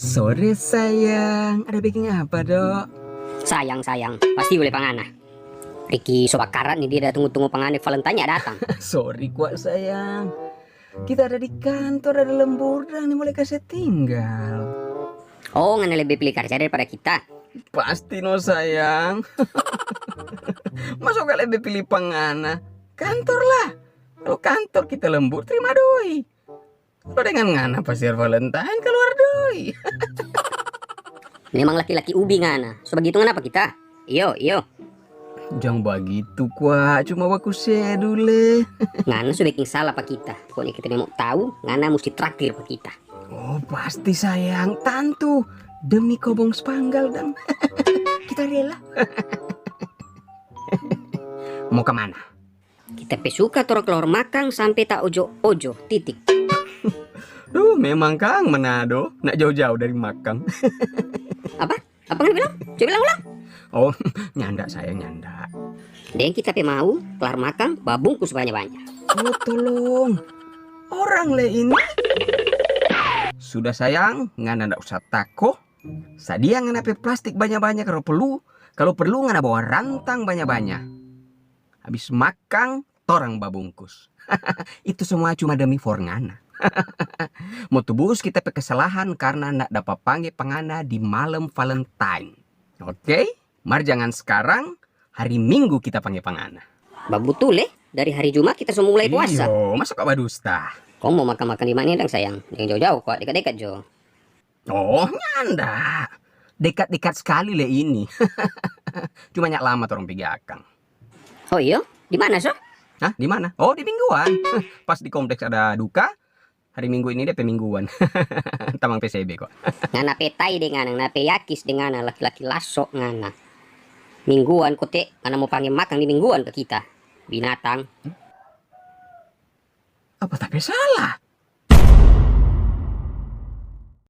Sore sayang, ada bikin apa dok? Sayang, pasti boleh pangana. Riki sobat karat nih, dia udah tunggu-tunggu pangana Valentine datang. Sorry kuat sayang, kita ada di kantor, ada lemburan nih mulai kasih tinggal. Oh, ngana lebih pilih kerja daripada kita. Pasti no sayang. Masuk gak lebih pilih pangana? Kantor lah. Kalau kantor kita lembur terima doi. Kalau dengan ngana pasti Valentine keluar doi. Memang laki-laki ubi ngana. So begitu ngana apa kita? Iyo. Jangan begitu kuat, cuma aku share dulu. Ngana sudah bikin salah pak kita. Pokoknya kita mau tahu, ngana mesti traktir pak kita. Oh pasti sayang, tentu. Demi kobong sepanggal dan kita rela. Mau kemana? Kita pesuka toro keluar makan sampai tak ojo titik. Duh, memang Kang Manado, nak jauh-jauh dari Makang. Apa nggak bilang? Coba bilang ulang. Oh, nyanda saya nyanda. Dan kita mau keluar makan babungkus banyak-banyak. Oh, tolong. Orang le ini. Sudah sayang, ngana ndak usah takut. Sadia ngana pe plastik banyak-banyak kalau perlu ngana bawa rantang banyak-banyak. Habis makan, torang babungkus. Itu semua cuma demi for ngana. Mau tebus kita pe kesalahan karena ndak dapat panggil pengana di malam Valentine. Oke? Mar jangan sekarang, hari Minggu kita panggil pengana. Babu tule, dari hari Jumat kita semua mulai puasa. Iyo, masuk kak badusta. Kau mau makan-makan di mana dong sayang? Jangan jauh-jauh kok, dekat-dekat Jo. Oh, nyanda. Dekat-dekat sekali le ini. Cuma nyak lama orang pergi akang. Oh iya? Di mana so? Hah, di mana? Oh, di mingguan. Pas di kompleks ada duka. Hari Minggu ini dia mingguan. Tamang PCB kok. Ngana petai dengan ngana peyakis dengan laki-laki lasok ngana. Mingguan kote, ngana mau panggil makan di mingguan ke kita. Binatang. Apa tapi salah?